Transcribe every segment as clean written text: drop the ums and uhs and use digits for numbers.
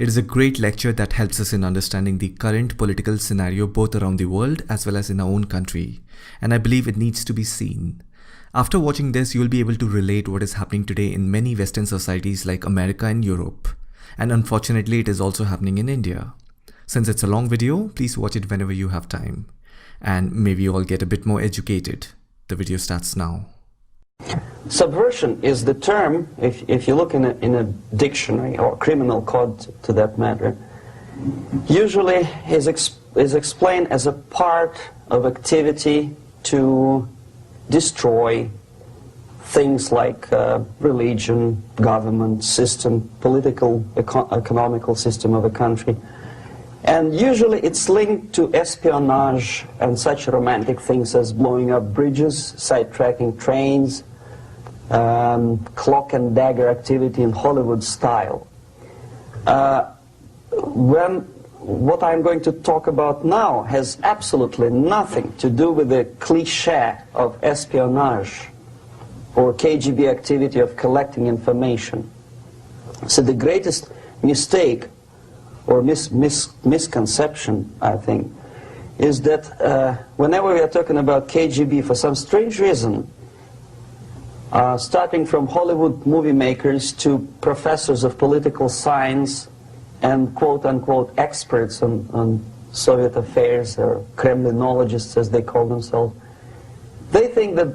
It is a great lecture that helps us in understanding the current political scenario both around the world as well as in our own country, and I believe it needs to be seen. After watching this, you will be able to relate what is happening today in many Western societies like America and Europe, and unfortunately it is also happening in India. Since it's a long video, please watch it whenever you have time, and maybe you all get a bit more educated. The video starts now. Subversion is the term, if you look in a dictionary or criminal code to that matter, usually is explained as a part of activity to destroy things like religion, government, system, political, economical system of a country. And usually it's linked to espionage and such romantic things as blowing up bridges, sidetracking trains, cloak and dagger activity in Hollywood style. What I'm going to talk about now has absolutely nothing to do with the cliché of espionage or KGB activity of collecting information. So the greatest mistake or misconception, I think, is that whenever we are talking about KGB, for some strange reason, starting from Hollywood movie makers to professors of political science and quote-unquote experts on Soviet affairs, or Kremlinologists as they call themselves, they think that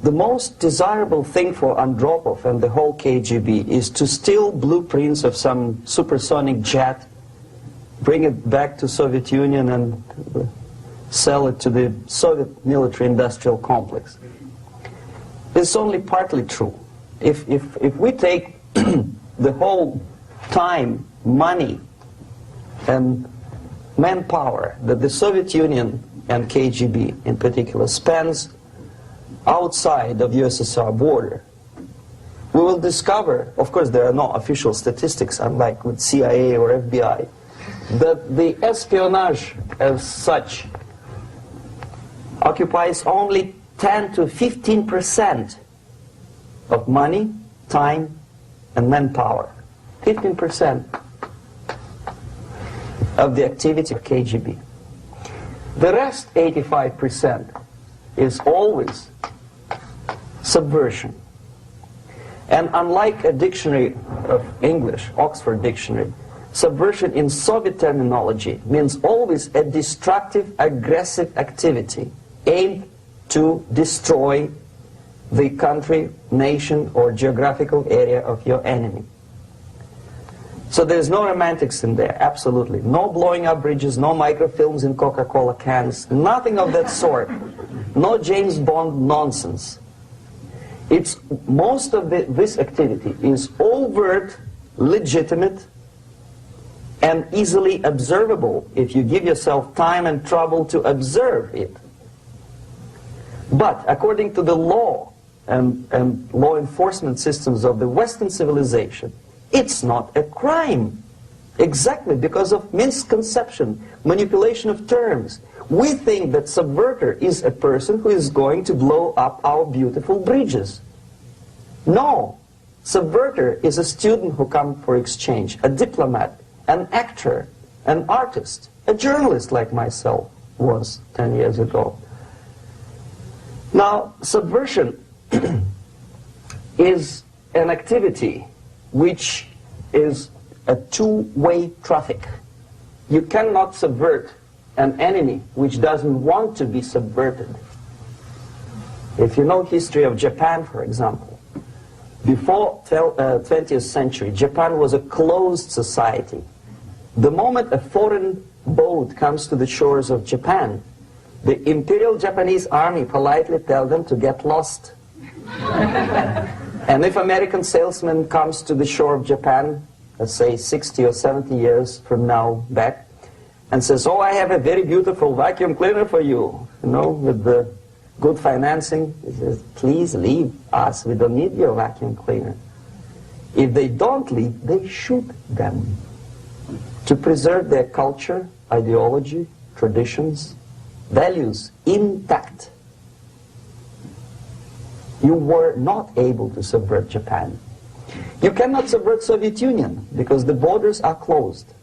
the most desirable thing for Andropov and the whole KGB is to steal blueprints of some supersonic jet, bring it back to Soviet Union and sell it to the Soviet military-industrial complex. It's only partly true. If we take the whole time, money, and manpower that the Soviet Union and KGB in particular spends outside of USSR border, we will discover, of course there are no official statistics unlike with CIA or FBI, that the espionage as such occupies only 10 to 15% of money, time, and manpower. 15% of the activity of KGB. The rest, 85%, is always subversion. And unlike a dictionary of English, Oxford Dictionary, subversion in Soviet terminology means always a destructive, aggressive activity aimed to destroy the country, nation, or geographical area of your enemy. So there's no romantics in there, absolutely. No blowing up bridges, no microfilms in Coca-Cola cans, nothing of that sort. No James Bond nonsense. It's most of this activity is overt, legitimate, and easily observable if you give yourself time and trouble to observe it. But according to the law and law enforcement systems of the Western civilization, it's not a crime. Exactly because of misconception, manipulation of terms. We think that subverter is a person who is going to blow up our beautiful bridges. No. Subverter is a student who comes for exchange, a diplomat, an actor, an artist, a journalist like myself was 10 years ago. Now, subversion is an activity which is a two-way traffic. You cannot subvert an enemy which doesn't want to be subverted. If you know history of Japan, for example, before 20th century, Japan was a closed society. The moment a foreign boat comes to the shores of Japan, the Imperial Japanese Army politely tells them to get lost. And if American salesman comes to the shore of Japan, let's say 60 or 70 years from now back, and says, oh, I have a very beautiful vacuum cleaner for you, with the good financing, he says, please leave us, we don't need your vacuum cleaner. If they don't leave, they shoot them to preserve their culture, ideology, traditions, values intact. You were not able to subvert Japan. You cannot subvert Soviet Union because the borders are closed.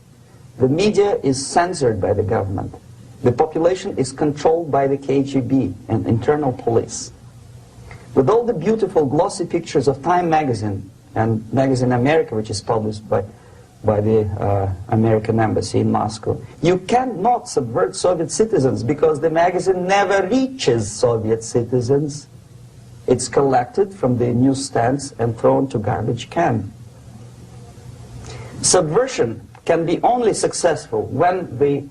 The media is censored by the government. The population is controlled by the KGB and internal police. With all the beautiful glossy pictures of Time magazine and Magazine America, which is published by the American Embassy in Moscow, you cannot subvert Soviet citizens because the magazine never reaches Soviet citizens. It's collected from the newsstands and thrown to garbage can. Subversion can be only successful when the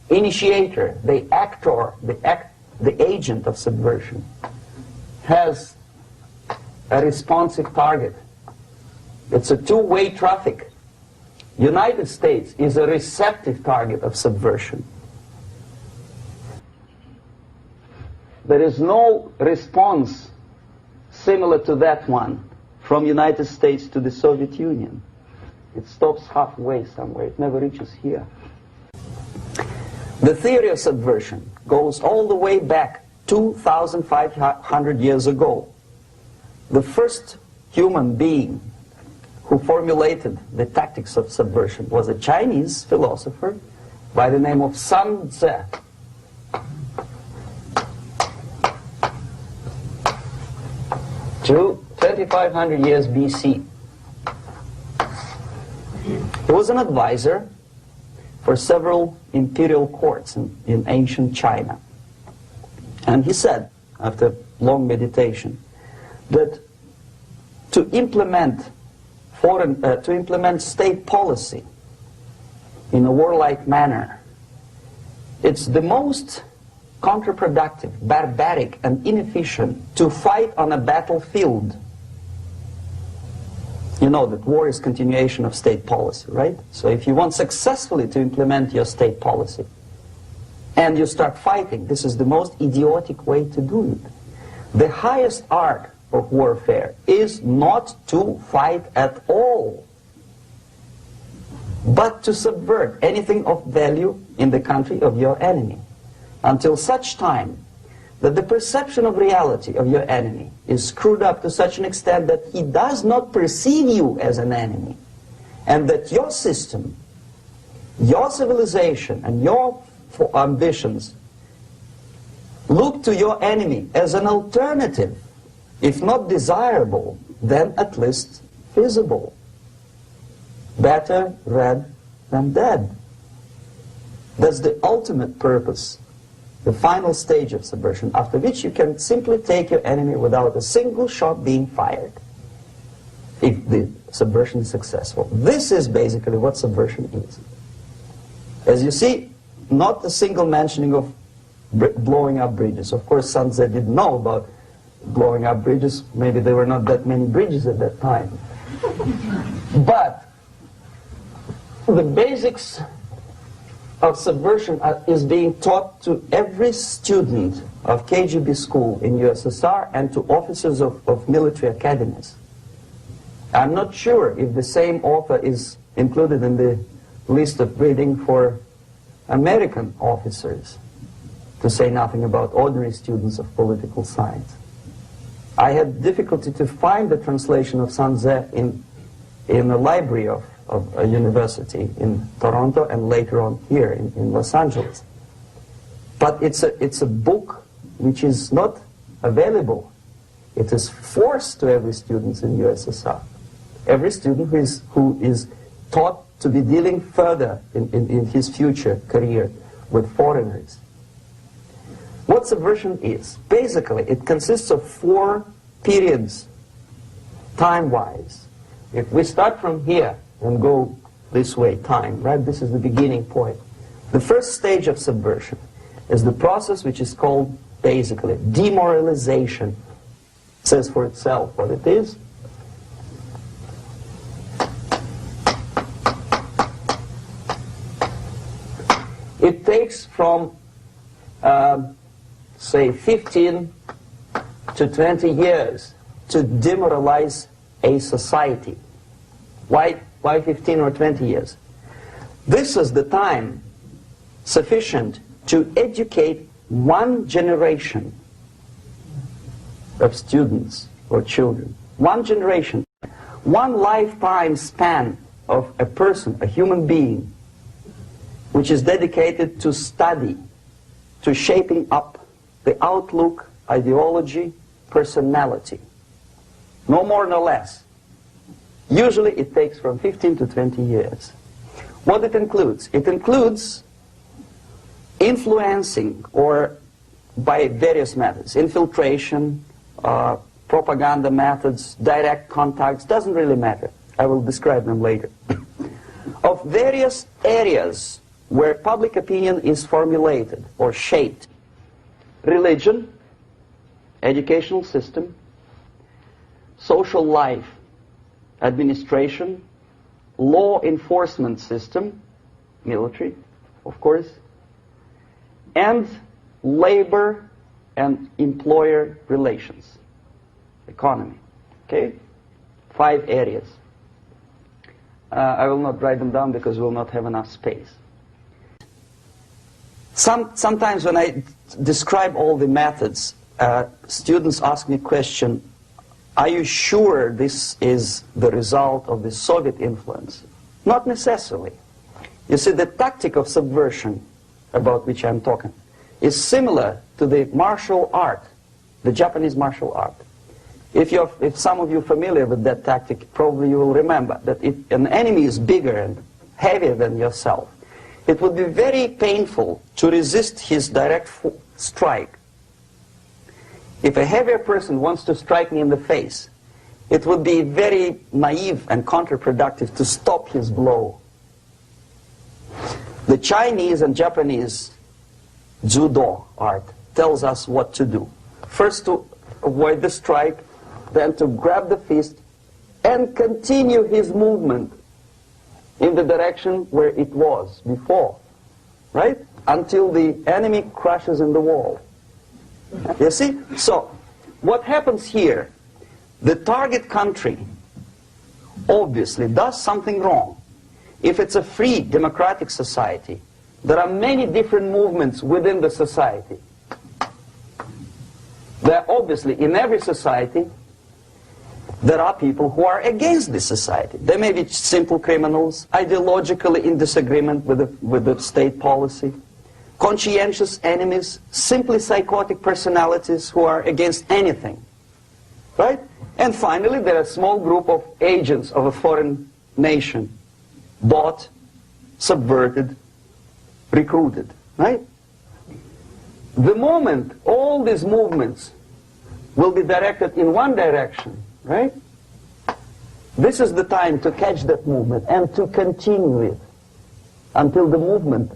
initiator, the actor, the agent of subversion has a responsive target. It's a two-way traffic. United States is a receptive target of subversion. There is no response similar to that one from United States to the Soviet Union. It stops halfway somewhere. It never reaches here. The theory of subversion goes all the way back 2,500 years ago. The first human being who formulated the tactics of subversion was a Chinese philosopher by the name of Sun Tzu. 2,500 years BC. He was an advisor for several imperial courts in ancient China. And he said, after long meditation, that to implement state policy in a warlike manner, it's the most counterproductive, barbaric, and inefficient to fight on a battlefield. You know that war is continuation of state policy, right? So if you want successfully to implement your state policy and you start fighting, this is the most idiotic way to do it. The highest art of warfare is not to fight at all, but to subvert anything of value in the country of your enemy, until such time that the perception of reality of your enemy is screwed up to such an extent that he does not perceive you as an enemy, and that your system, your civilization, and your ambitions look to your enemy as an alternative, if not desirable, then at least feasible. Better red than dead. That's the ultimate purpose, the final stage of subversion, after which you can simply take your enemy without a single shot being fired, if the subversion is successful. This is basically what subversion is. As you see, not a single mentioning of blowing up bridges. Of course, Sun Tzu didn't know about blowing up bridges. Maybe there were not that many bridges at that time. But the basics of subversion is being taught to every student of KGB school in USSR and to officers of military academies. I'm not sure if the same author is included in the list of reading for American officers, to say nothing about ordinary students of political science. I had difficulty to find the translation of Sun Tzu in a library of a university in Toronto and later on here in Los Angeles. But it's a book which is not available. It is forced to every student in USSR. Every student who is taught to be dealing further in his future career with foreigners. What subversion is? Basically, it consists of 4 periods, time-wise. If we start from here and go this way, time, right? This is the beginning point. The first stage of subversion is the process which is called, basically, demoralization. It says for itself what it is. It takes from, say, 15 to 20 years to demoralize a society. Why 15 or 20 years? This is the time sufficient to educate one generation of students or children. One generation. one lifetime span of a person, a human being, which is dedicated to study, to shaping up the outlook, ideology, personality. No more, no less. Usually it takes from 15 to 20 years. What it includes? It includes influencing, or by various methods, infiltration, propaganda methods, direct contacts, doesn't really matter. I will describe them later. Of various areas where public opinion is formulated or shaped. Religion, educational system, social life, administration, law enforcement system, military, of course, and labor and employer relations, economy. Okay? 5 areas. I will not write them down because we will not have enough space. Sometimes when I describe all the methods, students ask me question, are you sure this is the result of the Soviet influence? Not necessarily. You see, the tactic of subversion, about which I'm talking, is similar to the martial art, the Japanese martial art. If some of you are familiar with that tactic, probably you will remember that if an enemy is bigger and heavier than yourself, it would be very painful to resist his direct strike. If a heavier person wants to strike me in the face, it would be very naive and counterproductive to stop his blow. The Chinese and Japanese judo art tells us what to do. First to avoid the strike, then to grab the fist and continue his movement in the direction where it was before, right? Until the enemy crashes in the wall. You see? So, what happens here? The target country obviously does something wrong. If it's a free democratic society, there are many different movements within the society. There are obviously, in every society, there are people who are against this society. They may be simple criminals, ideologically in disagreement with the state policy, conscientious enemies, simply psychotic personalities who are against anything, right? And finally, there are a small group of agents of a foreign nation, bought, subverted, recruited, right? The moment all these movements will be directed in one direction, right? This is the time to catch that movement and to continue it until the movement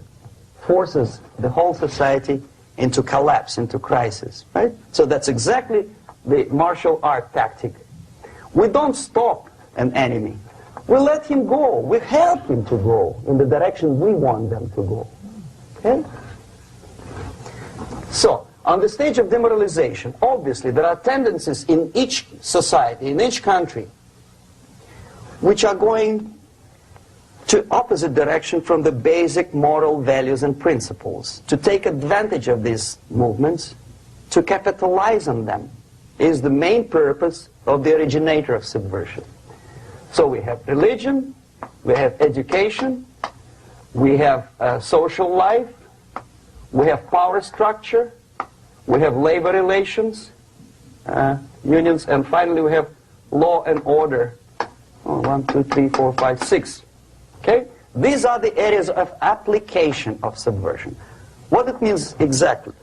forces the whole society into collapse, into crisis, right? So that's exactly the martial art tactic. We don't stop an enemy. We let him go. We help him to go in the direction we want them to go. Okay? So, on the stage of demoralization, obviously there are tendencies in each society, in each country, which are going to opposite direction from the basic moral values and principles. To take advantage of these movements, to capitalize on them, is the main purpose of the originator of subversion. So we have religion, we have education, we have social life, we have power structure, we have labor relations, unions, and finally we have law and order. 1, 2, 3, 4, 5, 6. Okay? These are the areas of application of subversion. What it means exactly?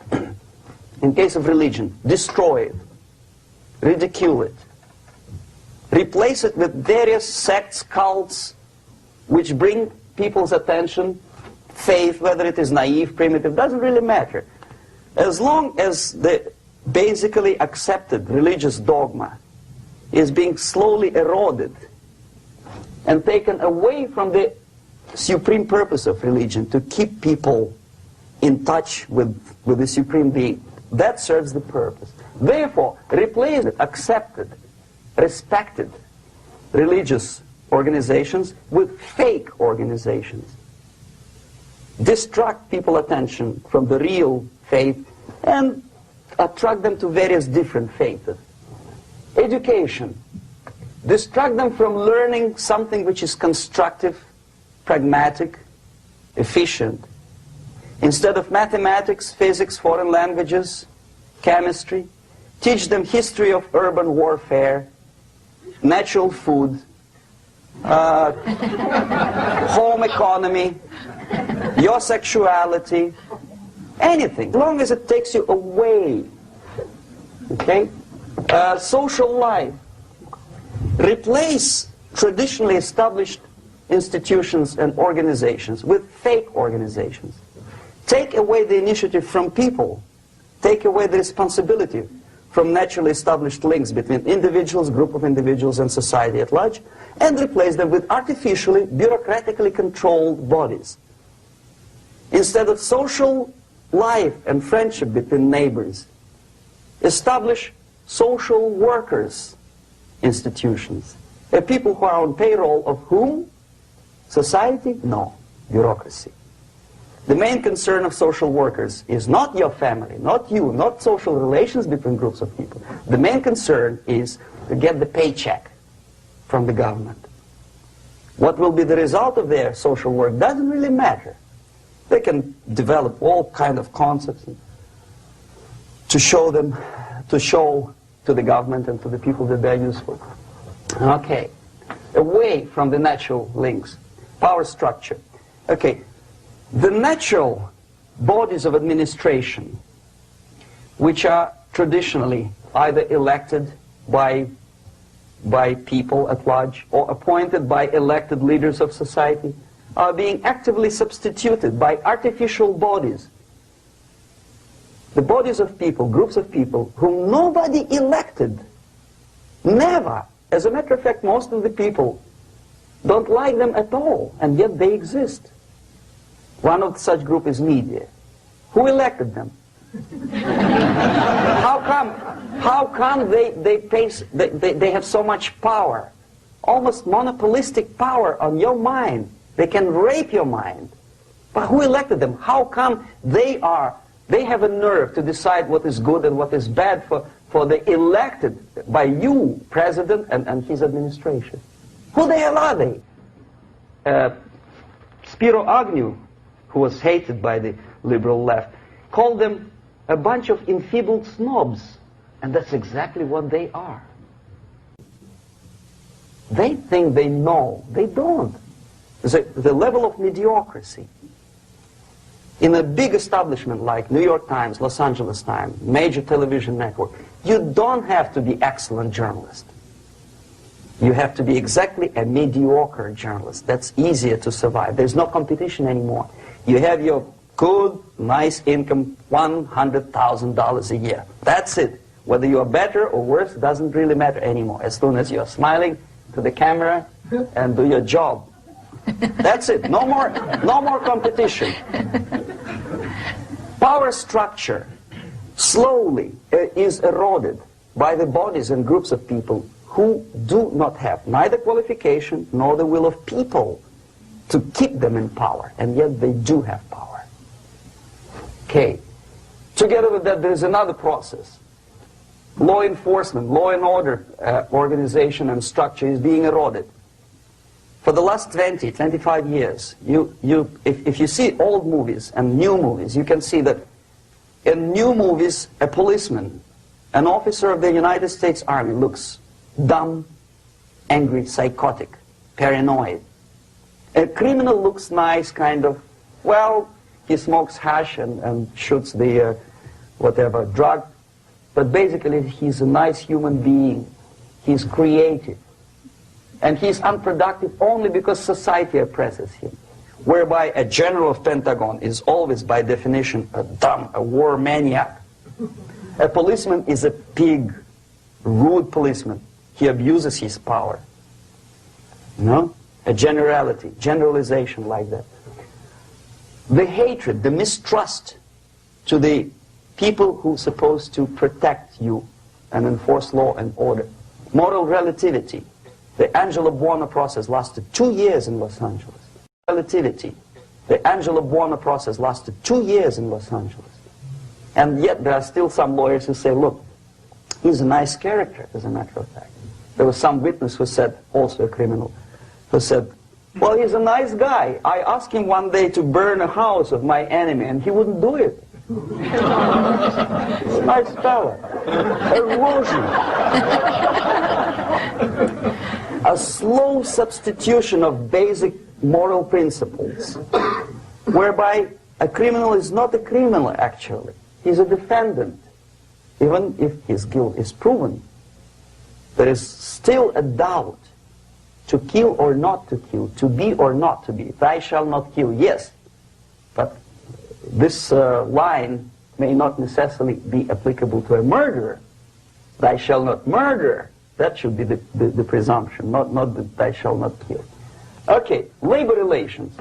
In case of religion, destroy it, ridicule it, replace it with various sects, cults, which bring people's attention, faith, whether it is naive, primitive, doesn't really matter. As long as the basically accepted religious dogma is being slowly eroded and taken away from the supreme purpose of religion, to keep people in touch with the supreme being, that serves the purpose. Therefore, replace it, accepted, respected religious organizations with fake organizations. Distract people's attention from the real faith and attract them to various different faiths. Education. distract them from learning something which is constructive, pragmatic, efficient. Instead of mathematics, physics, foreign languages, chemistry, teach them history of urban warfare, natural food, home economy, your sexuality, anything, as long as it takes you away. Okay? Social life. Replace traditionally established institutions and organizations with fake organizations. Take away the initiative from people. Take away the responsibility from naturally established links between individuals, group of individuals, and society at large, and replace them with artificially, bureaucratically controlled bodies. Instead of social life and friendship between neighbors, establish social workers institutions. People who are on payroll of whom? Society? No. Bureaucracy. The main concern of social workers is not your family, not you, not social relations between groups of people. The main concern is to get the paycheck from the government. What will be the result of their social work doesn't really matter. They can develop all kind of concepts to show to the government and to the people that they're useful. Okay, away from the natural links, power structure. Okay, the natural bodies of administration, which are traditionally either elected by people at large or appointed by elected leaders of society, are being actively substituted by artificial bodies. The bodies of people, groups of people, whom nobody elected. Never. As a matter of fact, most of the people don't like them at all, and yet they exist. One of such group is media. Who elected them? How come they have so much power? Almost monopolistic power on your mind. They can rape your mind. But who elected them? How come they have a nerve to decide what is good and what is bad for the elected by you, president, and his administration? Who the hell are they? Spiro Agnew, who was hated by the liberal left, called them a bunch of enfeebled snobs. And that's exactly what they are. They think they know. They don't. The level of mediocrity. In a big establishment like New York Times, Los Angeles Times, major television network, you don't have to be excellent journalist. You have to be exactly a mediocre journalist. That's easier to survive. There's no competition anymore. You have your good, nice income, $100,000 a year. That's it. Whether you are better or worse doesn't really matter anymore. As soon as you're smiling to the camera and do your job. That's it. No more competition. Power structure slowly is eroded by the bodies and groups of people who do not have neither qualification nor the will of people to keep them in power, and yet they do have power. Okay. Together with that, there is another process. Law enforcement, law and order organization and structure is being eroded. For the last 20, 25 years, if you see old movies and new movies, you can see that in new movies, a policeman, an officer of the United States Army looks dumb, angry, psychotic, paranoid. A criminal looks nice, kind of, well, he smokes hash and shoots the whatever drug, but basically he's a nice human being. He's creative. And he's unproductive only because society oppresses him. Whereby a general of Pentagon is always, by definition, a dumb, a war maniac. A policeman is a pig, rude policeman. He abuses his power. No? A generality, generalization like that. The hatred, the mistrust to the people who are supposed to protect you and enforce law and order. Moral relativity. The Angelo Buono process lasted 2 years in Los Angeles. Relativity. The Angelo Buono process lasted 2 years in Los Angeles. And yet there are still some lawyers who say, look, he's a nice character, as a matter of fact. There was some witness who said, also a criminal, who said, well, he's a nice guy. I asked him one day to burn a house of my enemy, and he wouldn't do it. He's a nice fella. Erosion. A slow substitution of basic moral principles, whereby a criminal is not a criminal, actually. He's a defendant. Even if his guilt is proven, there is still a doubt. To kill or not to kill, to be or not to be. Thou shalt not kill, yes. But this line may not necessarily be applicable to a murderer. Thou shalt not murder. That should be the presumption, not that thou shalt not kill. Okay, labor relations.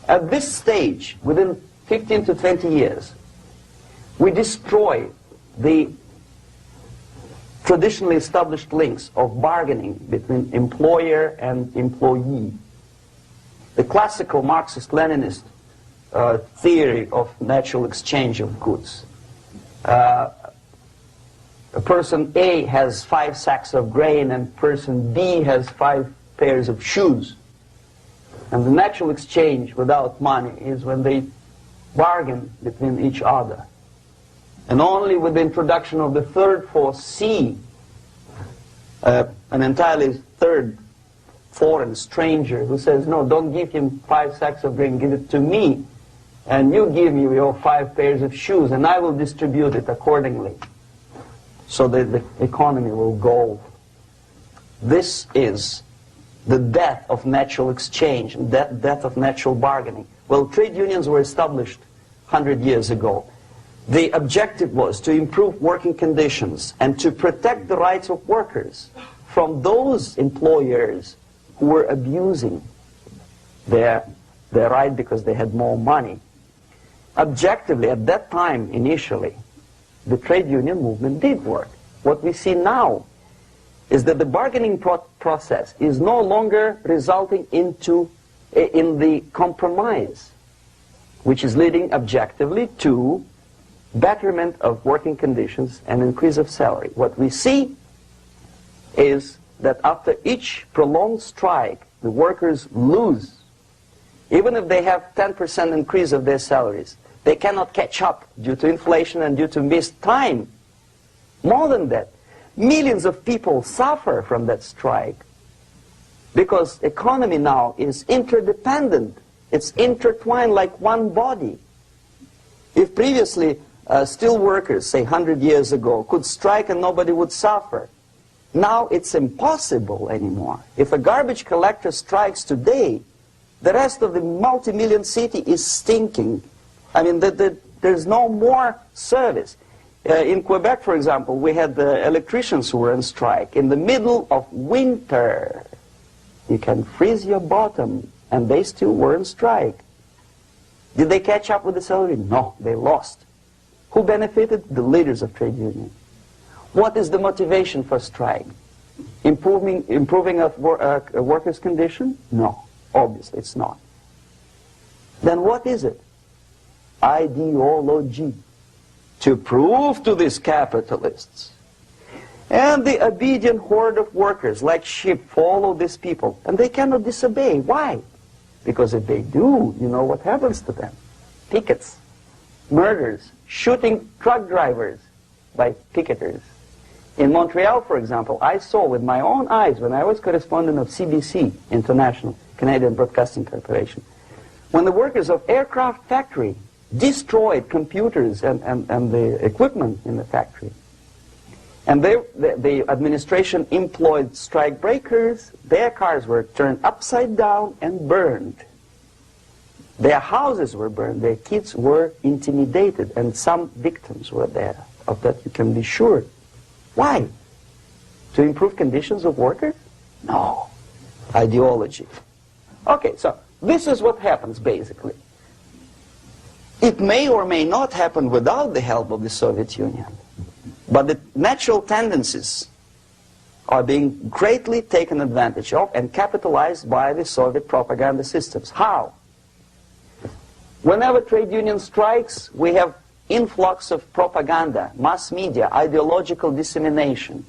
At this stage, within 15 to 20 years, we destroy the traditionally established links of bargaining between employer and employee. The classical Marxist-Leninist theory of natural exchange of goods. A person A has 5 sacks of grain and person B has 5 pairs of shoes. And the natural exchange without money is when they bargain between each other. And only with the introduction of the third force, C, an entirely third foreign stranger who says, no, don't give him 5 sacks of grain, give it to me, and you give me your 5 pairs of shoes, and I will distribute it accordingly, so that the economy will go. This is the death of natural exchange, death of natural bargaining. Well, trade unions were established 100 years ago. The objective was to improve working conditions and to protect the rights of workers from those employers who were abusing their right because they had more money. Objectively, at that time, initially, the trade union movement did work. What we see now is that the bargaining process is no longer resulting in the compromise, which is leading objectively to betterment of working conditions and increase of salary. What we see is that after each prolonged strike, the workers lose. Even if they have 10% increase of their salaries, they cannot catch up due to inflation and due to missed time. More than that, millions of people suffer from that strike because economy now is interdependent. It's intertwined like one body. If previously steel workers, say 100 years ago, could strike and nobody would suffer, now it's impossible anymore. If a garbage collector strikes today, the rest of the multi-million city is stinking. I mean, there's no more service. In Quebec, for example, we had the electricians who were on strike in the middle of winter. You can freeze your bottom, and they still were on strike. Did they catch up with the salary? No, they lost. Who benefited? The leaders of trade unions. What is the motivation for strike? Improving of a worker's condition? No, obviously it's not. Then what is it? Ideology. To prove to these capitalists. And the obedient horde of workers, like sheep, follow these people. And they cannot disobey. Why? Because if they do, you know what happens to them. Pickets, murders, shooting truck drivers by picketers. In Montreal, for example, I saw with my own eyes when I was correspondent of CBC, International, Canadian Broadcasting Corporation, when the workers of aircraft factory destroyed computers and the equipment in the factory. And the administration employed strike breakers. Their cars were turned upside down and burned. Their houses were burned. Their kids were intimidated. And some victims were there. Of that you can be sure. Why? To improve conditions of workers? No. Ideology. Okay, so this is what happens basically. It may or may not happen without the help of the Soviet Union. But the natural tendencies are being greatly taken advantage of and capitalized by the Soviet propaganda systems. How? Whenever trade union strikes, we have influx of propaganda, mass media, ideological dissemination.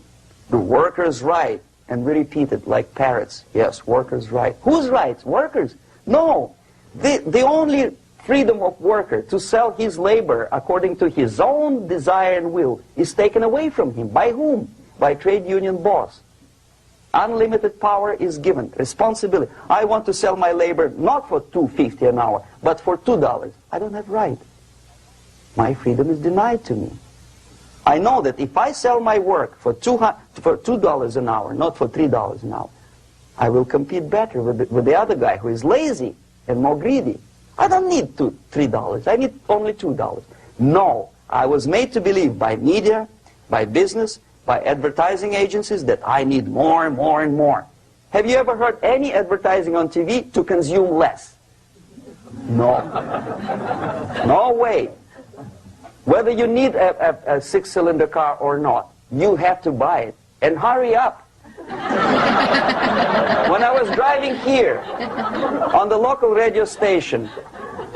The workers' right. And we repeat it like parrots. Yes, workers' right. Whose rights? Workers. No. The only freedom of worker to sell his labor according to his own desire and will is taken away from him. By whom? By trade union boss. Unlimited power is given. Responsibility. I want to sell my labor not for $2.50 an hour, but for $2. I don't have right. My freedom is denied to me. I know that if I sell my work for $2 an hour, not for $3 an hour, I will compete better with the other guy who is lazy and more greedy. I don't need $3. I need only $2. No, I was made to believe by media, by business, by advertising agencies that I need more and more and more. Have you ever heard any advertising on TV to consume less? No. No way. Whether you need a six-cylinder car or not, you have to buy it. And hurry up. When I was driving here, on the local radio station,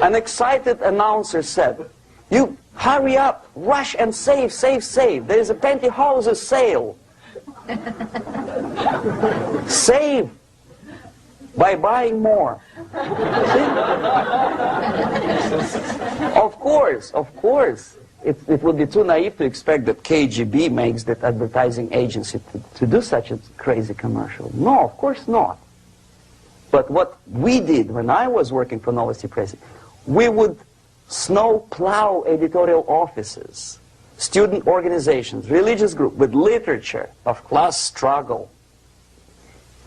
an excited announcer said, "You hurry up, rush and save, save, save. There is a pantyhose sale." Save by buying more. See? Of course. It would be too naive to expect that KGB makes that advertising agency to do such a crazy commercial. No, of course not. But what we did when I was working for Novosti Press, we would snow plow editorial offices, student organizations, religious groups with literature of class struggle.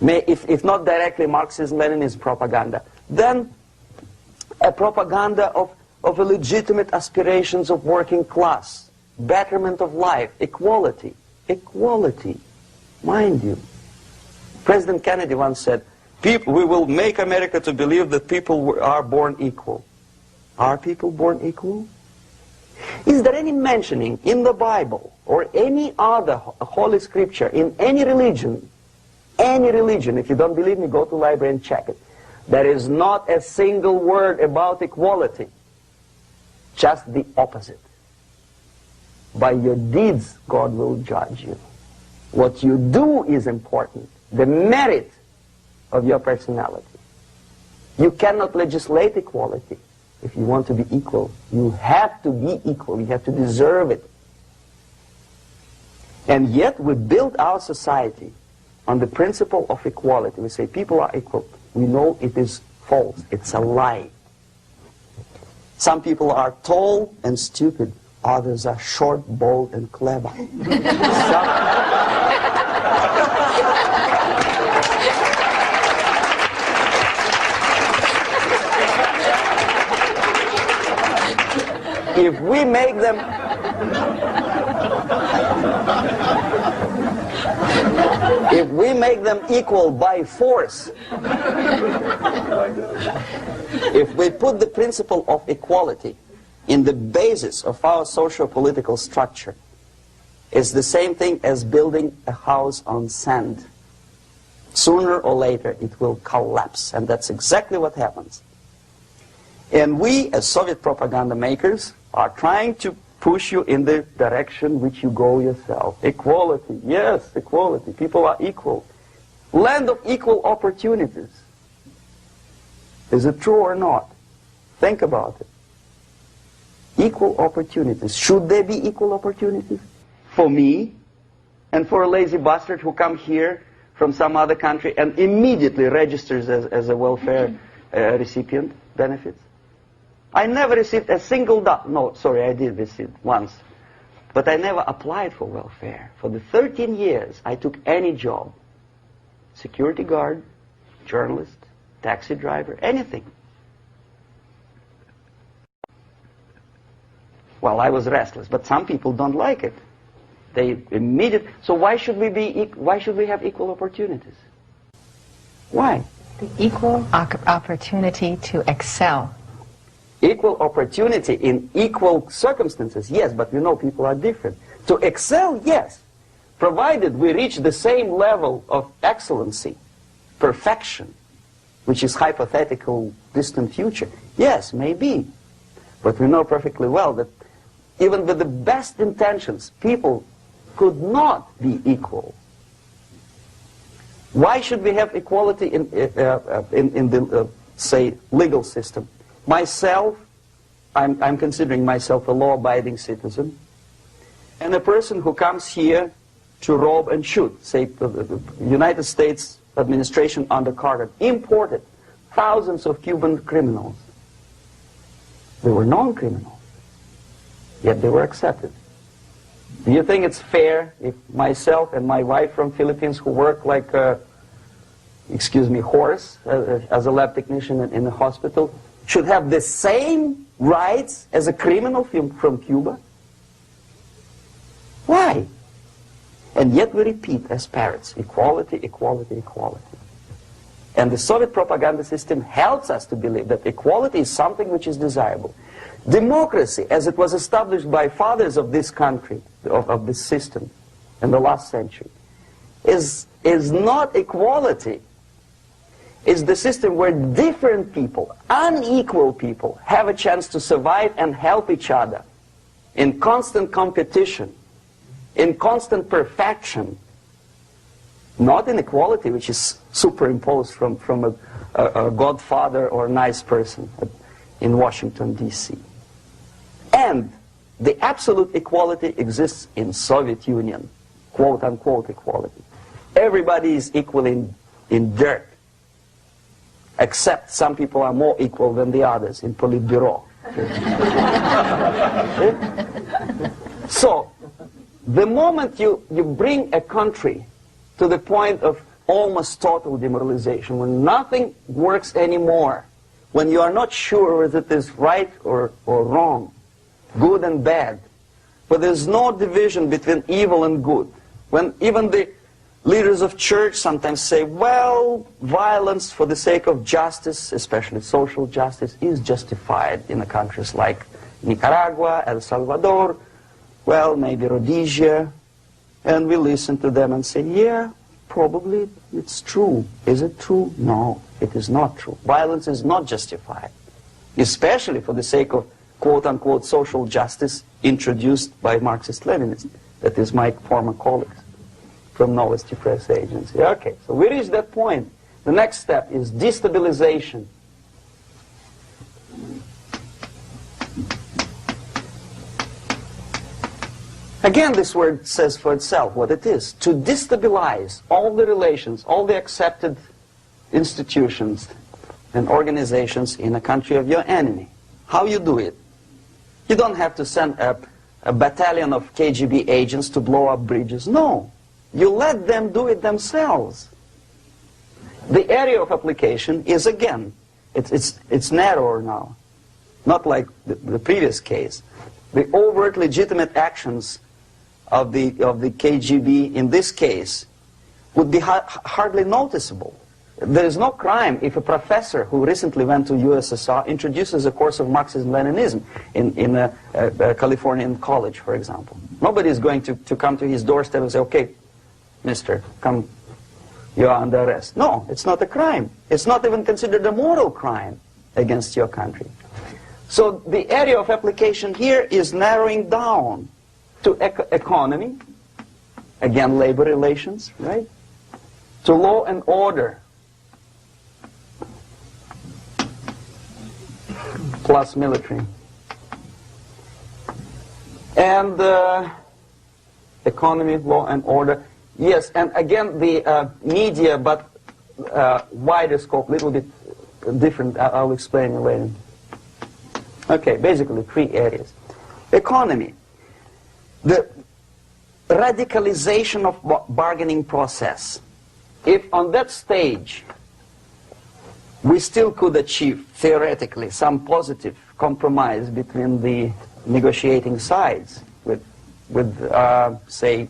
If not directly Marxism-Leninism propaganda, then a propaganda of legitimate aspirations of working class, betterment of life, equality. Equality, mind you. President Kennedy once said, we will make America to believe that people are born equal. Are people born equal? Is there any mentioning in the Bible or any other holy scripture in any religion, if you don't believe me, go to the library and check it. There is not a single word about equality. Just the opposite. By your deeds, God will judge you. What you do is important. The merit of your personality. You cannot legislate equality. If you want to be equal, you have to be equal. You have to deserve it. And yet we build our society on the principle of equality. We say people are equal. We know it is false. It's a lie. Some people are tall and stupid. Others are short, bold, and clever. If we make them equal by force, if we put the principle of equality in the basis of our socio-political structure, it's the same thing as building a house on sand. Sooner or later it will collapse, and that's exactly what happens. And we, as Soviet propaganda makers, are trying to push you in the direction which you go yourself. Equality, yes, equality. People are equal. Land of equal opportunities. Is it true or not? Think about it. Equal opportunities. Should there be equal opportunities? For me, and for a lazy bastard who come here from some other country and immediately registers as a welfare recipient benefits? I never received a single dollar. No, sorry, I did receive once. But I never applied for welfare. For the 13 years, I took any job. Security guard, journalist, taxi driver, anything. Well, I was restless, but some people don't like it. They immediately. So why should we have equal opportunities? Why? The equal opportunity to excel. Equal opportunity in equal circumstances, yes, but we know people are different. To excel, yes, provided we reach the same level of excellency, perfection, which is hypothetical, distant future. Yes, maybe. But we know perfectly well that even with the best intentions, people could not be equal Why should we have equality in the, say, legal system? Myself, I'm considering myself a law-abiding citizen, and a person who comes here to rob and shoot, say, the United States administration under Carter, imported thousands of Cuban criminals. They were non-criminals, yet they were accepted. Do you think it's fair if myself and my wife from Philippines, who work like a, excuse me, horse as a lab technician in a hospital, should have the same rights as a criminal from Cuba? Why? And yet we repeat as parrots, equality, equality, equality. And the Soviet propaganda system helps us to believe that equality is something which is desirable. Democracy, as it was established by fathers of this country, of this system in the last century, is not equality. It's the system where different people, unequal people, have a chance to survive and help each other in constant competition, in constant perfection, not in equality, which is superimposed from a godfather or a nice person in Washington, D.C. And the absolute equality exists in Soviet Union, quote-unquote equality. Everybody is equal in dirt, except some people are more equal than the others in Politburo. So, the moment you bring a country to the point of almost total demoralization, when nothing works anymore, when you are not sure whether it is right or wrong, good and bad, but there's no division between evil and good, when even the leaders of church sometimes say, well, violence for the sake of justice, especially social justice, is justified in the countries like Nicaragua, El Salvador, well, maybe Rhodesia, and we listen to them and say, yeah, probably it's true. Is it true? No, it is not true. Violence is not justified, especially for the sake of quote-unquote social justice introduced by Marxist-Leninists, that is my former colleagues from Novosti Press Agency. Okay, so we reach that point. The next step is destabilization. Again, this word says for itself what it is. To destabilize all the relations, all the accepted institutions and organizations in a country of your enemy. How you do it? You don't have to send a battalion of KGB agents to blow up bridges. No. You let them do it themselves. The area of application is, again, it's narrower now. Not like the previous case. The overt legitimate actions of the KGB in this case would be hardly noticeable. There is no crime if a professor who recently went to USSR introduces a course of Marxism-Leninism in a Californian college, for example. Nobody is going to come to his doorstep and say, okay, mister, come, you are under arrest. No, it's not a crime. It's not even considered a moral crime against your country. So the area of application here is narrowing down to economy, again, labor relations, right? To law and order, plus military. And economy, law and order. Yes, and again, the media, but wider scope, little bit different. I'll explain later. Okay, basically 3 areas. Economy. The radicalization of bargaining process. If on that stage we still could achieve, theoretically, some positive compromise between the negotiating sides with say,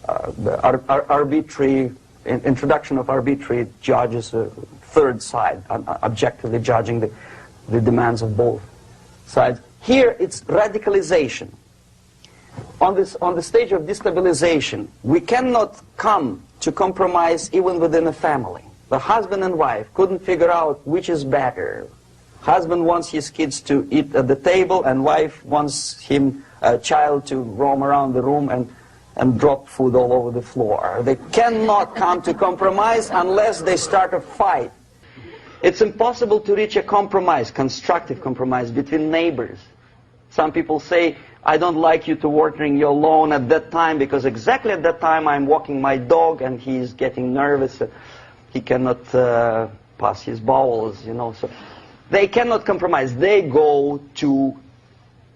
arbitrary, introduction of arbitrary judges, a third side, objectively judging the demands of both sides. Here it's radicalization. On the stage of destabilization, we cannot come to compromise even within a family. The husband and wife couldn't figure out which is better. Husband wants his kids to eat at the table, and wife wants him, a child, to roam around the room and drop food all over the floor. They cannot come to compromise unless they start a fight. It's impossible to reach a compromise, constructive compromise, between neighbors. Some people say, I don't like you to watering your lawn at that time because exactly at that time I'm walking my dog and he's getting nervous. He cannot pass his bowels, you know. So they cannot compromise. They go to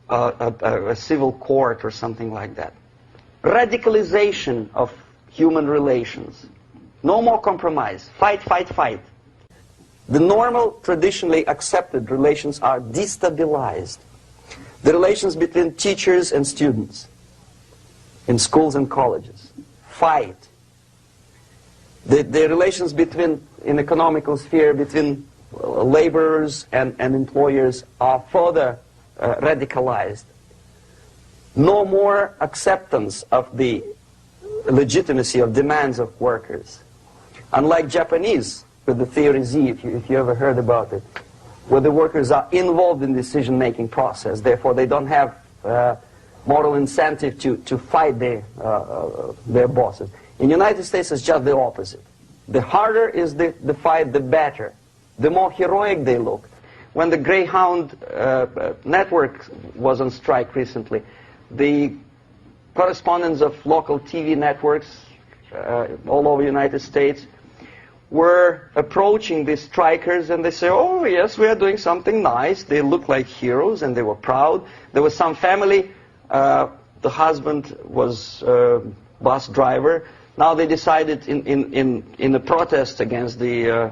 a civil court or something like that. Radicalization of human relations. No more compromise. Fight, fight, fight. The normal, traditionally accepted relations are destabilized. The relations between teachers and students in schools and colleges. Fight. The relations between, in economical sphere, between laborers and employers are further radicalized. No more acceptance of the legitimacy of demands of workers. Unlike Japanese, with the theory Z, if you ever heard about it, where the workers are involved in the decision-making process, therefore they don't have moral incentive to fight their bosses. In the United States, it's just the opposite. The harder is the fight, the better. The more heroic they look. When the Greyhound network was on strike recently, the correspondents of local TV networks all over the United States were approaching the strikers, and they say, oh yes, we are doing something nice. They look like heroes and they were proud. There was some family, the husband was bus driver. Now they decided in a protest against the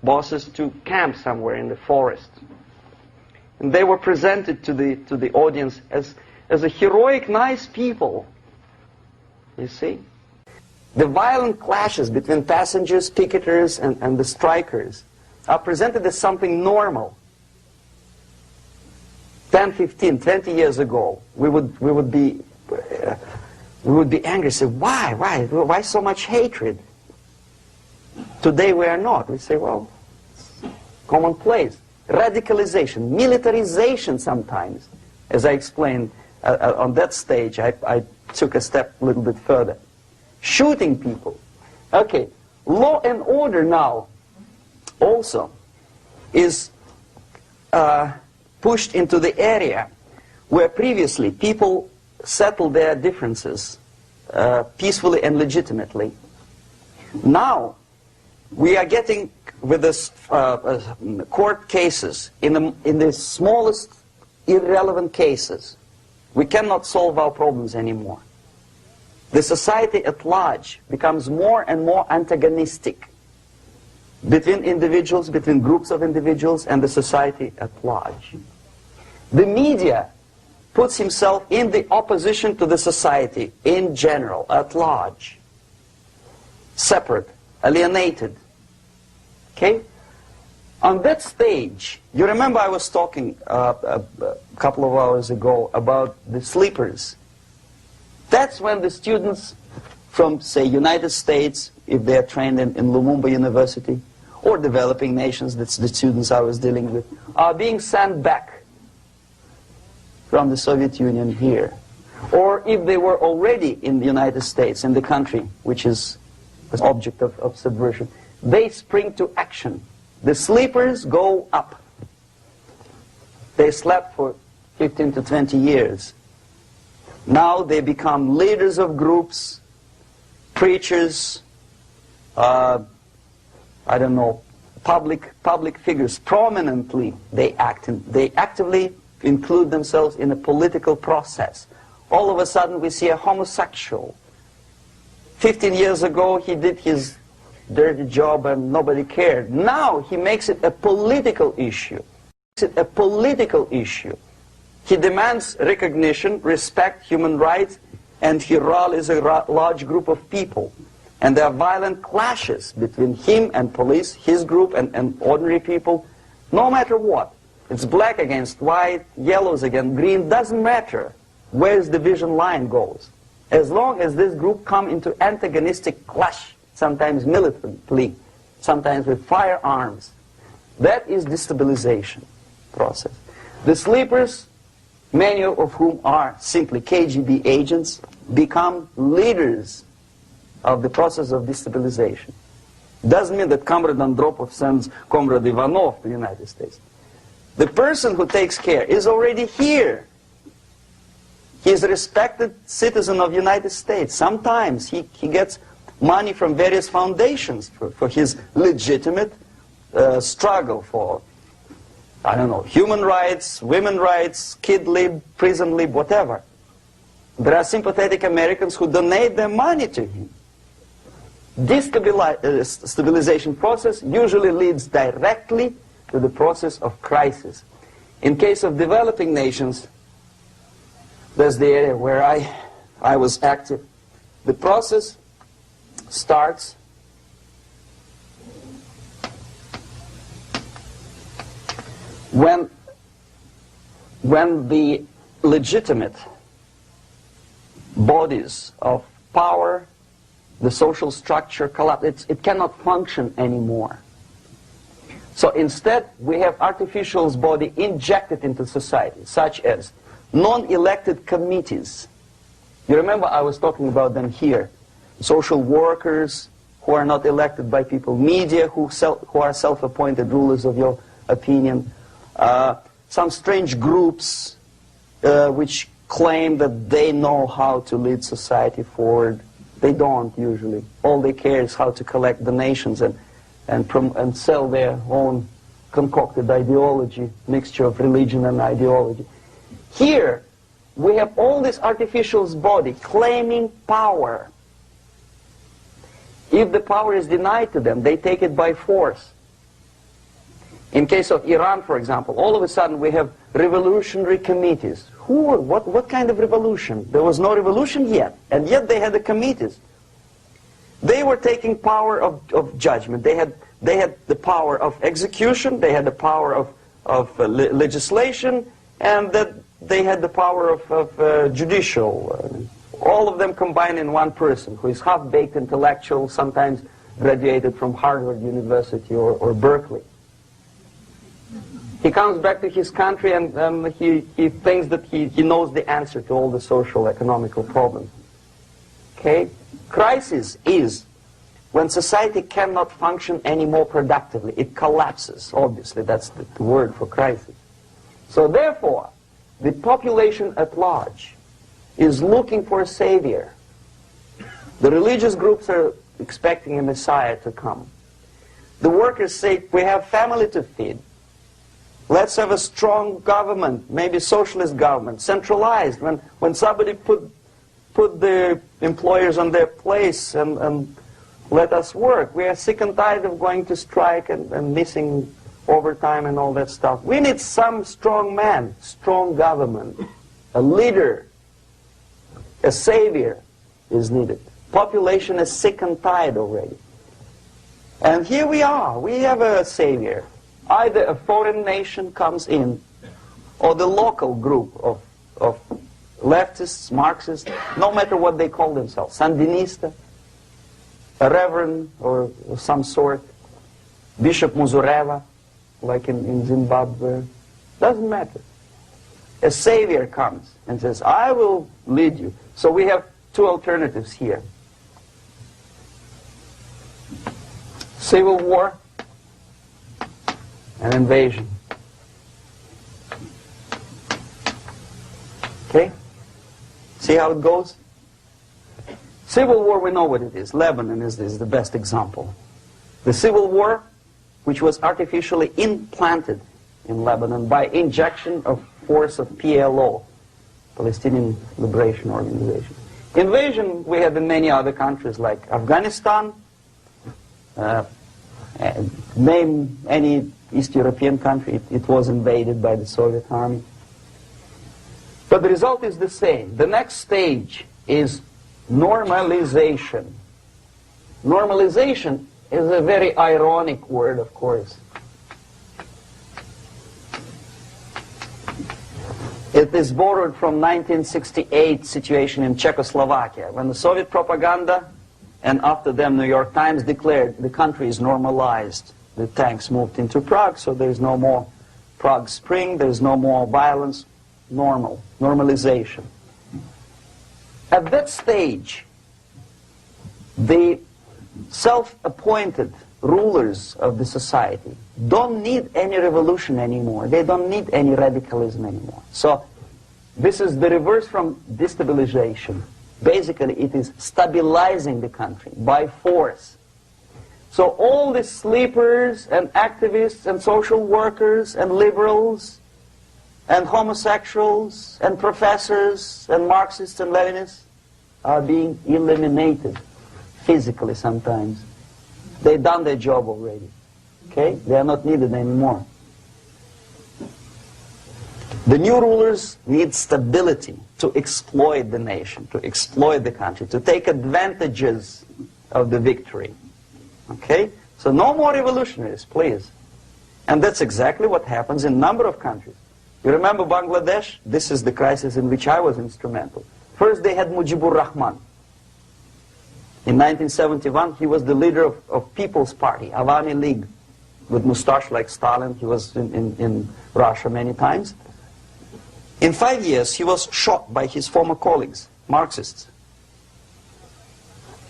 bosses to camp somewhere in the forest. And they were presented to the audience as a heroic, nice people. You see? The violent clashes between passengers, picketers, and the strikers are presented as something normal. 10, 15, 20 years ago, we would be angry, say, why so much hatred? Today we are not. We say, well, it's commonplace. Radicalization, militarization sometimes. As I explained on that stage, I took a step a little bit further. Shooting people. Okay, law and order now also is pushed into the area where previously people settled their differences peacefully and legitimately. Now we are getting with this court cases in the smallest irrelevant cases. We cannot solve our problems anymore. The society at large becomes more and more antagonistic between individuals, between groups of individuals, and the society at large. The media puts himself in the opposition to the society in general, at large. Separate, alienated. Okay? On that stage, you remember I was talking a couple of hours ago about the sleepers. That's when the students from, say, United States, if they are trained in Lumumba University, or developing nations, that's the students I was dealing with, are being sent back from the Soviet Union here. Or if they were already in the United States, in the country, which is the object of subversion, they spring to action. The sleepers go up. They slept for 15 to 20 years. Now they become leaders of groups, preachers, I don't know, public figures. Prominently they actively include themselves in a political process. All of a sudden we see a homosexual. 15 years ago he did his dirty job and nobody cared. Now he makes it a political issue. It's a political issue. He demands recognition, respect, human rights, and he rallies a large group of people. And there are violent clashes between him and police, his group and ordinary people, no matter what. It's black against white, yellows against green, doesn't matter where the division line goes. As long as this group come into antagonistic clash, sometimes militantly, sometimes with firearms, that is destabilization process. The sleepers, many of whom are simply KGB agents, become leaders of the process of destabilization. Doesn't mean that Comrade Andropov sends Comrade Ivanov to the United States. The person who takes care is already here. He is a respected citizen of the United States. Sometimes he gets money from various foundations for his legitimate struggle for, I don't know, human rights, women's rights, kid lib, prison lib, whatever. There are sympathetic Americans who donate their money to him. This stabilization process usually leads directly to the process of crisis. In case of developing nations, that's the area where I was active. The process starts when the legitimate bodies of power, the social structure collapse. It cannot function anymore. So instead, we have artificial body injected into society, such as non-elected committees. You remember I was talking about them here. Social workers who are not elected by people, media who are self-appointed rulers of your opinion, some strange groups which claim that they know how to lead society forward. They don't usually. All they care is how to collect donations and sell their own concocted ideology, mixture of religion and ideology. Here, we have all this artificial body claiming power. If the power is denied to them, they take it by force. In case of Iran, for example, all of a sudden we have revolutionary committees. What kind of revolution? There was no revolution yet, and yet they had the committees. They were taking power of judgment. They had the power of execution, they had the power of legislation, and that they had the power of judicial. All of them combined in one person, who is half-baked intellectual, sometimes graduated from Harvard University or Berkeley. He comes back to his country and he thinks that he knows the answer to all the social, economical problems. Okay? Crisis is when society cannot function anymore productively. It collapses, obviously. That's the word for crisis. So therefore, the population at large is looking for a savior. The religious groups are expecting a messiah to come. The workers say, we have family to feed. Let's have a strong government, maybe socialist government, centralized, when somebody put the employers on their place and let us work. We are sick and tired of going to strike and missing overtime and all that stuff. We need some strong man, strong government, a leader, a savior is needed. Population is sick and tired already. And here we are. We have a savior. Either a foreign nation comes in, or the local group of leftists, Marxists, no matter what they call themselves, Sandinista, a reverend or some sort, Bishop Muzureva, like in Zimbabwe, doesn't matter. A savior comes and says, I will lead you. So we have two alternatives here. Civil war and invasion. Okay? See how it goes? Civil war, we know what it is. Lebanon is the best example. The civil war, which was artificially implanted in Lebanon by injection of force of PLO, Palestinian Liberation Organization. Invasion we have in many other countries like Afghanistan, name any East European country, it was invaded by the Soviet army. But the result is the same. The next stage is normalization. Normalization is a very ironic word, of course. It is borrowed from 1968 situation in Czechoslovakia, when the Soviet propaganda and after them New York Times declared the country is normalized. The tanks moved into Prague, so there's no more Prague Spring, there's no more violence. Normalization. At that stage, the self-appointed rulers of the society don't need any revolution anymore. They don't need any radicalism anymore. So this is the reverse from destabilization. Basically, it is stabilizing the country by force. So all the sleepers and activists and social workers and liberals and homosexuals and professors and Marxists and Leninists are being eliminated physically sometimes. They've done their job already. Okay? They are not needed anymore. The new rulers need stability to exploit the nation, to exploit the country, to take advantages of the victory. Okay? So no more revolutionaries, please. And that's exactly what happens in a number of countries. You remember Bangladesh? This is the crisis in which I was instrumental. First they had Mujibur Rahman. In 1971, he was the leader of People's Party, Awami League, with mustache like Stalin. He was in Russia many times. In 5 years, he was shot by his former colleagues, Marxists.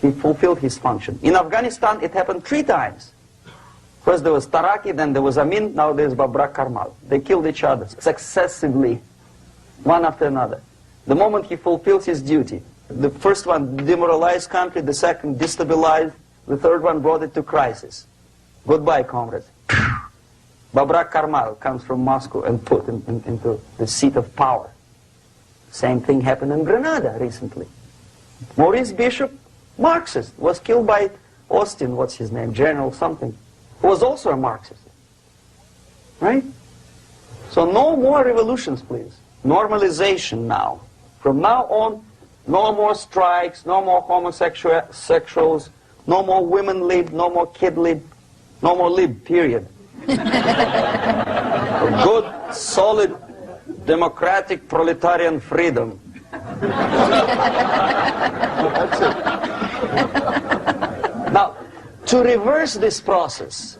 He fulfilled his function. In Afghanistan, it happened 3 times. First there was Taraki, then there was Amin, now there's Babrak Karmal. They killed each other successively, one after another. The moment he fulfills his duty, the first one demoralized country, the second destabilized, the third one brought it to crisis. Goodbye, comrades. Babrak Karmal comes from Moscow and put into the seat of power. Same thing happened in Grenada recently. Maurice Bishop, Marxist, was killed by Austin, what's his name, General something, who was also a Marxist. Right? So no more revolutions, please. Normalization now. From now on, no more strikes, no more homosexuals, no more women lib, no more kid lib, no more lib, period. A good, solid, democratic, proletarian freedom. That's it. Now, to reverse this process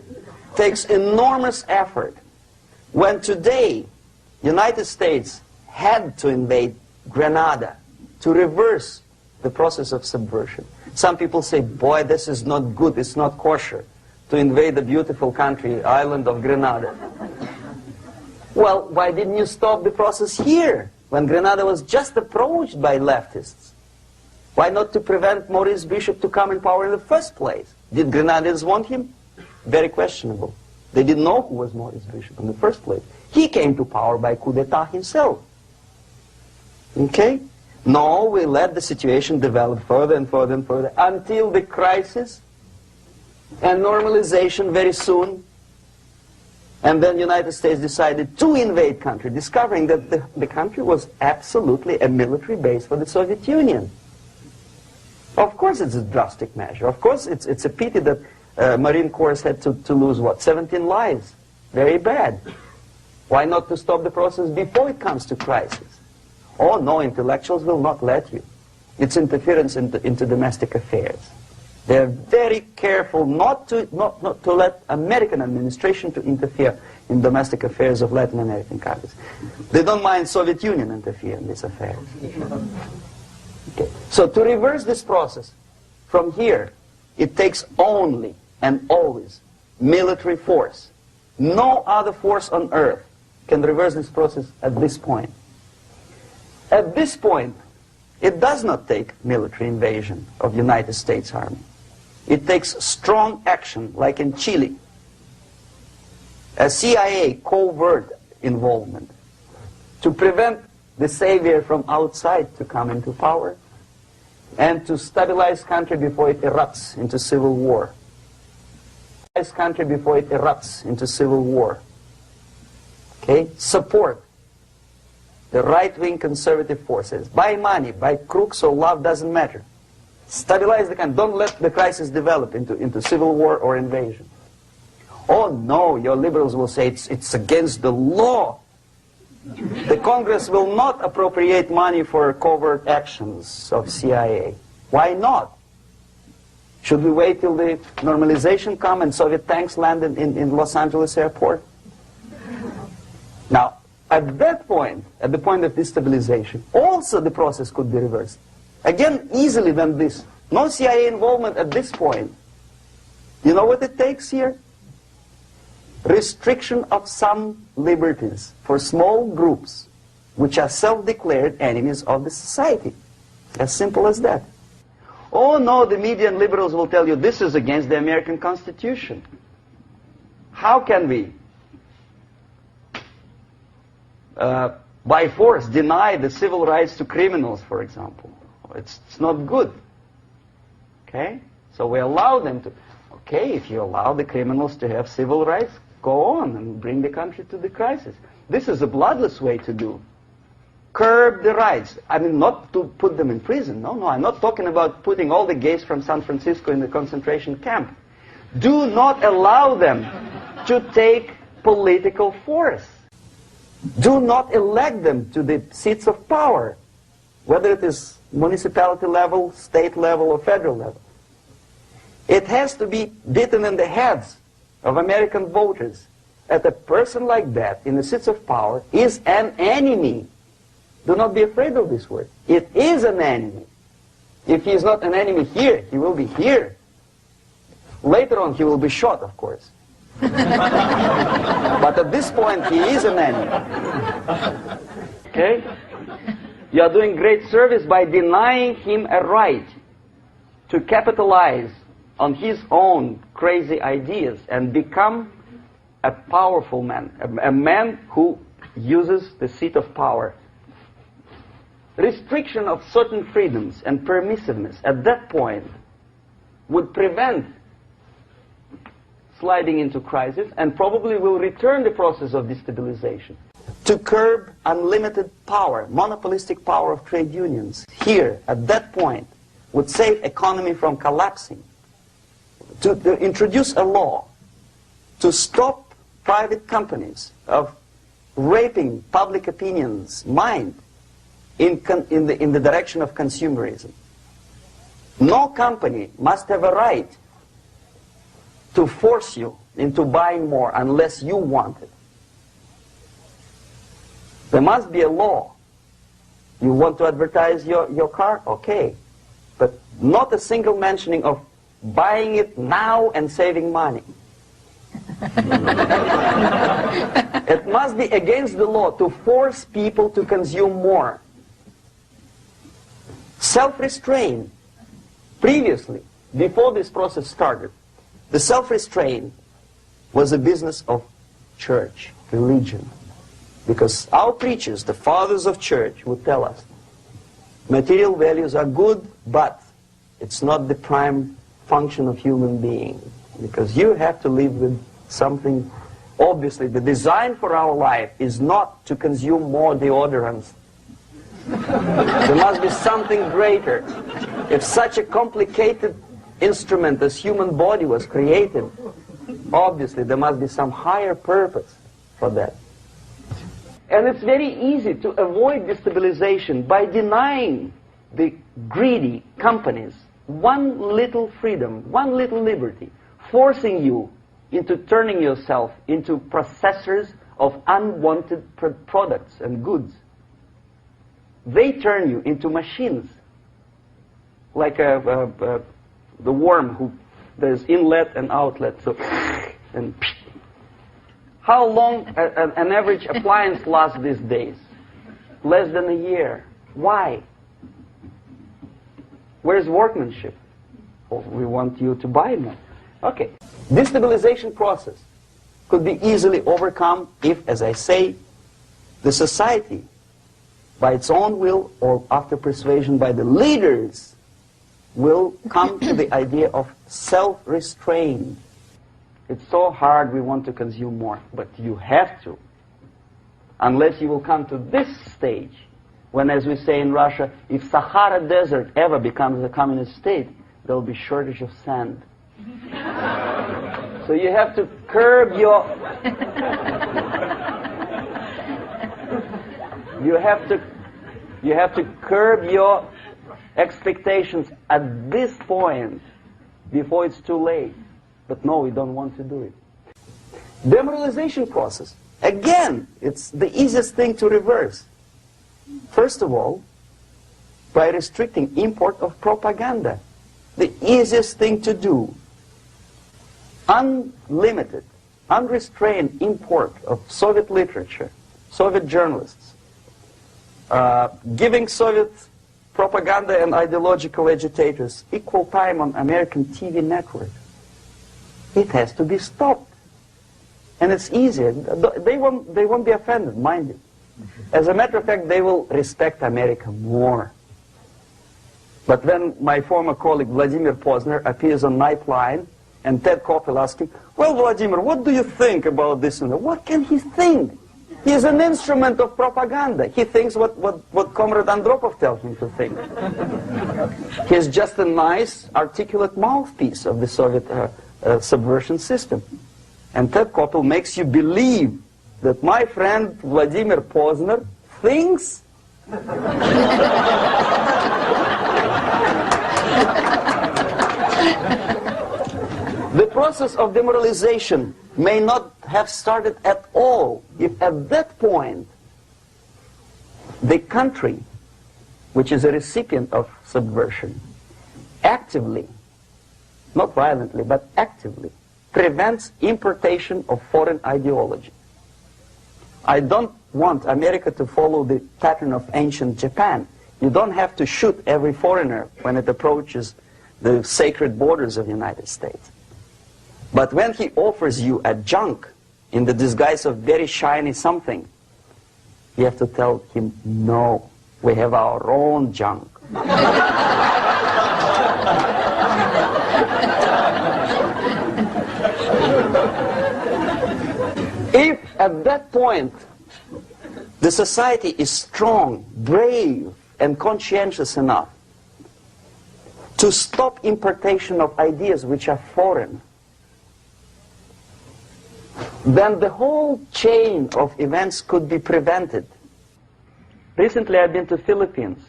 takes enormous effort. When today, United States had to invade Grenada to reverse the process of subversion. Some people say, boy, this is not good, it's not kosher to invade the beautiful country, island of Grenada. Well, why didn't you stop the process here, when Grenada was just approached by leftists? Why not to prevent Maurice Bishop to come in power in the first place? Did Grenadians want him? Very questionable. They didn't know who was Maurice Bishop in the first place. He came to power by coup d'etat himself. Okay? No, we let the situation develop further and further and further until the crisis and normalization very soon. And then the United States decided to invade country, discovering that the country was absolutely a military base for the Soviet Union. Of course it's a drastic measure. Of course it's a pity that Marine Corps had to lose, what, 17 lives. Very bad. Why not to stop the process before it comes to crisis? Oh no, intellectuals will not let you. It's interference into domestic affairs. They're very careful not to let American administration to interfere in domestic affairs of Latin American countries. They don't mind Soviet Union interfering in these affairs. Okay. So to reverse this process, from here, it takes only and always military force. No other force on earth can reverse this process at this point. At this point, it does not take military invasion of the United States Army. It takes strong action, like in Chile. A CIA covert involvement to prevent the savior from outside to come into power and to stabilize country before it erupts into civil war. Stabilize country before it erupts into civil war. Okay? Support the right-wing conservative forces. By money, by crooks or love, doesn't matter. Stabilize the country. Don't let the crisis develop into civil war or invasion. Oh no, your liberals will say it's against the law. The Congress will not appropriate money for covert actions of CIA. Why not? Should we wait till the normalization come and Soviet tanks land in Los Angeles airport? Now, at that point, at the point of destabilization, also the process could be reversed. Again, easily than this. No CIA involvement at this point. You know what it takes here? Restriction of some liberties for small groups which are self-declared enemies of the society. As simple as that. Oh no, the media and liberals will tell you this is against the American Constitution. How can we, by force, deny the civil rights to criminals, for example? It's not good. Okay? So we allow them to. Okay, if you allow the criminals to have civil rights, go on and bring the country to the crisis. This is a bloodless way to do. Curb the rights. I mean, not to put them in prison. No, I'm not talking about putting all the gays from San Francisco in the concentration camp. Do not allow them to take political force. Do not elect them to the seats of power, whether it is municipality level, state level, or federal level. It has to be beaten in the heads of American voters that a person like that in the seats of power is an enemy. Do not be afraid of this word. It is an enemy. If he is not an enemy here, he will be here. Later on, he will be shot, of course. But at this point, he is an enemy. Okay? You are doing great service by denying him a right to capitalize on his own crazy ideas and become a powerful man, a man who uses the seat of power. Restriction of certain freedoms and permissiveness at that point would prevent sliding into crisis and probably will return the process of destabilization. To curb unlimited power, monopolistic power of trade unions, here, at that point, would save economy from collapsing. To introduce a law to stop private companies of raping public opinion's mind in the direction of consumerism. No company must have a right to force you into buying more unless you want it. There must be a law. You want to advertise your car? Okay. But not a single mentioning of buying it now and saving money. It must be against the law to force people to consume more. Self-restraint. Previously, before this process started, the self-restraint was a business of church, religion. Because our preachers, the fathers of church, would tell us, material values are good, but it's not the prime function of human being. Because you have to live with something. Obviously, the design for our life is not to consume more deodorants. There must be something greater. If such a complicated instrument as human body was created, obviously there must be some higher purpose for that. And it's very easy to avoid destabilization by denying the greedy companies one little freedom, one little liberty, forcing you into turning yourself into processors of unwanted products and goods. They turn you into machines, like the worm who there's inlet and outlet. So, and how long an average appliance lasts these days? Less than a year. Why? Where's workmanship? Oh, we want you to buy more. Okay. Destabilization process could be easily overcome if, as I say, the society, by its own will or after persuasion by the leaders, will come to the idea of self-restraint. It's so hard, we want to consume more, but you have to. Unless you will come to this stage, when, as we say in Russia, if Sahara Desert ever becomes a communist state, there will be shortage of sand. So you have to curb your... You have to curb your expectations at this point before it's too late. But no, we don't want to do it. Demoralization process. Again, it's the easiest thing to reverse. First of all, by restricting import of propaganda. The easiest thing to do. Unlimited, unrestrained import of Soviet literature, Soviet journalists, giving Soviet propaganda and ideological agitators equal time on American TV network. It has to be stopped. And it's easy. They won't be offended, mind you. As a matter of fact, they will respect America more. But when my former colleague Vladimir Posner appears on Nightline and Ted Koppel asking, well, Vladimir, what do you think about this? And that? What can he think? He is an instrument of propaganda. He thinks what Comrade Andropov tells him to think. He is just a nice, articulate mouthpiece of the Soviet subversion system. And Ted Koppel makes you believe that my friend Vladimir Posner thinks the process of demoralization may not have started at all if at that point the country, which is a recipient of subversion, actively, not violently, but actively, prevents importation of foreign ideology. I don't want America to follow the pattern of ancient Japan. You don't have to shoot every foreigner when it approaches the sacred borders of the United States. But when he offers you a junk in the disguise of very shiny something, you have to tell him, no, we have our own junk. If at that point the society is strong, brave, and conscientious enough to stop importation of ideas which are foreign, then the whole chain of events could be prevented. Recently I've been to the Philippines,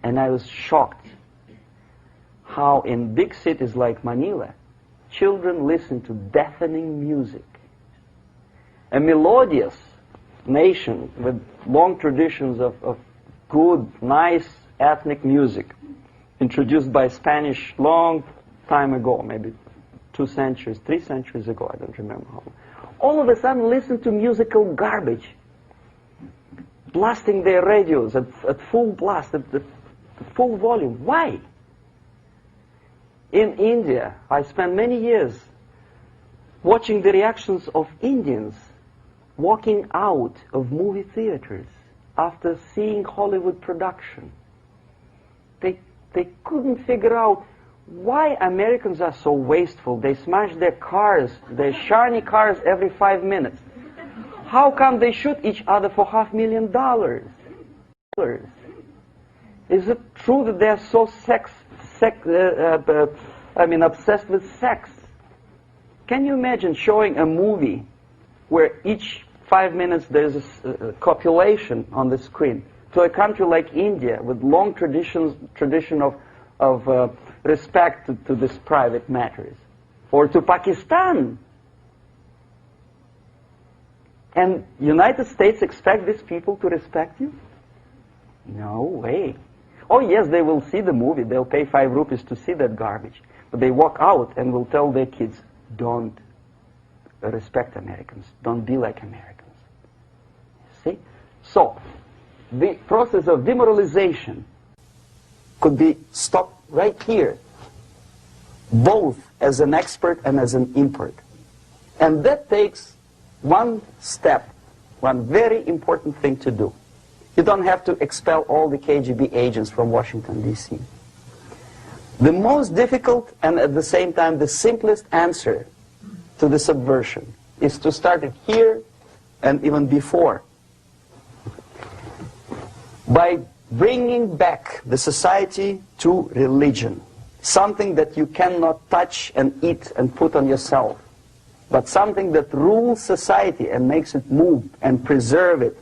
and I was shocked how in big cities like Manila, children listen to deafening music. A melodious nation with long traditions of good, nice ethnic music, introduced by Spanish long time ago, maybe 2 centuries, 3 centuries ago, I don't remember how long. All of a sudden listen to musical garbage, blasting their radios at full blast, at full volume. Why? In India, I spent many years watching the reactions of Indians walking out of movie theaters after seeing Hollywood production. They couldn't figure out why Americans are so wasteful. They smash their cars, their shiny cars every 5 minutes. How come they shoot each other for $500,000? Is it true that they're so obsessed with sex? Can you imagine showing a movie where each 5 minutes there's a copulation on the screen to a country like India with long tradition of respect to these private matters, or to Pakistan? And United States expect these people to respect you? No way. Oh yes, they will see the movie, they'll pay 5 rupees to see that garbage, but they walk out and will tell their kids, don't respect Americans, don't be like Americans. See? So, the process of demoralization could be stopped right here, both as an expert and as an import. And that takes one step, one very important thing to do. You don't have to expel all the KGB agents from Washington, D.C. The most difficult and at the same time the simplest answer to the subversion is to start it here and even before, by bringing back the society to religion, something that you cannot touch and eat and put on yourself, but something that rules society and makes it move and preserve it.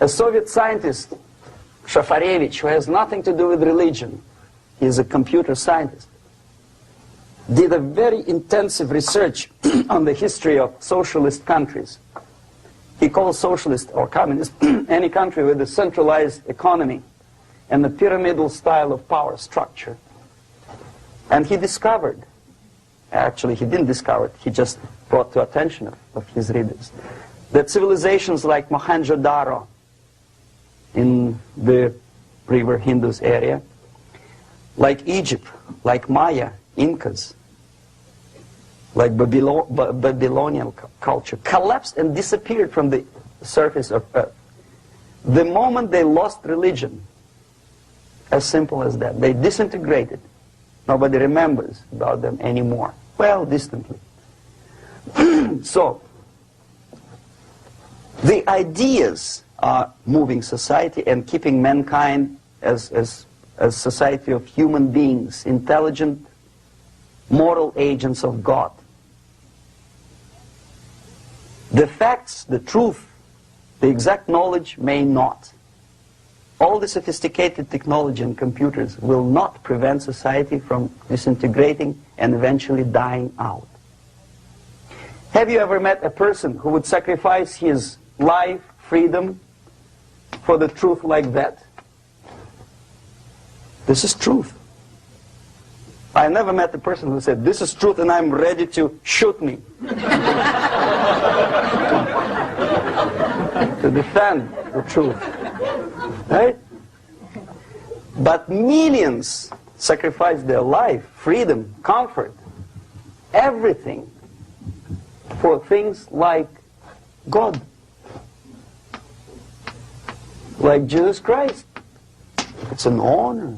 A Soviet scientist, Shafarevich, who has nothing to do with religion, he is a computer scientist, did a very intensive research on the history of socialist countries. He calls socialist or communist any country with a centralized economy and a pyramidal style of power structure. And he discovered, actually he didn't discover it, he just brought to attention of his readers, that civilizations like Mohenjo-Daro in the river Indus area, like Egypt, like Maya, Incas, like Babylonian culture, collapsed and disappeared from the surface of Earth. The moment they lost religion, as simple as that, they disintegrated. Nobody remembers about them anymore. Well, distantly. So, the ideas are moving society and keeping mankind as society of human beings, intelligent, moral agents of God. The facts, the truth, the exact knowledge may not. All the sophisticated technology and computers will not prevent society from disintegrating and eventually dying out. Have you ever met a person who would sacrifice his life, freedom, for the truth like that? This is truth. I never met a person who said, this is truth and I'm ready to shoot me. To defend the truth. Right? But millions sacrifice their life, freedom, comfort, everything for things like God. Like Jesus Christ. It's an honor.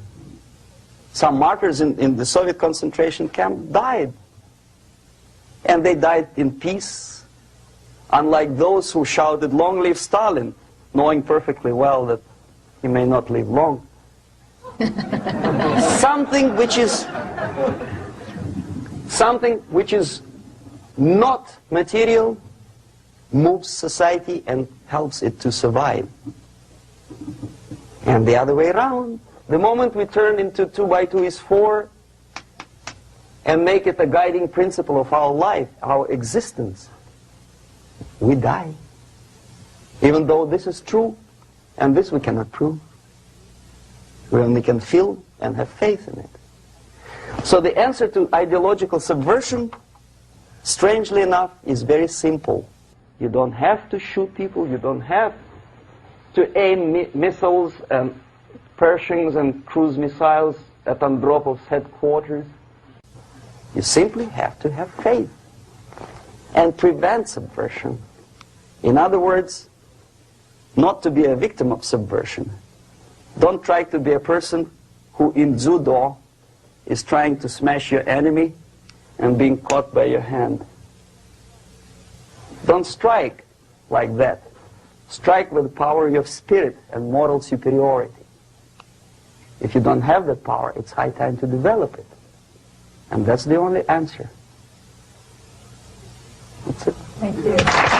Some martyrs in the Soviet concentration camp died. And they died in peace. Unlike those who shouted, "Long live Stalin," knowing perfectly well that he may not live long. Something which is not material moves society and helps it to survive. And the other way around. The moment we turn into 2 by 2 is 4 and make it a guiding principle of our life, our existence, we die. Even though this is true, and this we cannot prove. We only can feel and have faith in it. So the answer to ideological subversion, strangely enough, is very simple. You don't have to shoot people, you don't have to aim missiles and Pershings and cruise missiles at Andropov's headquarters. You simply have to have faith and prevent subversion. In other words, not to be a victim of subversion. Don't try to be a person who in judo is trying to smash your enemy and being caught by your hand. Don't strike like that. Strike with the power of spirit and moral superiority. If you don't have that power, it's high time to develop it. And that's the only answer. That's it. Thank you.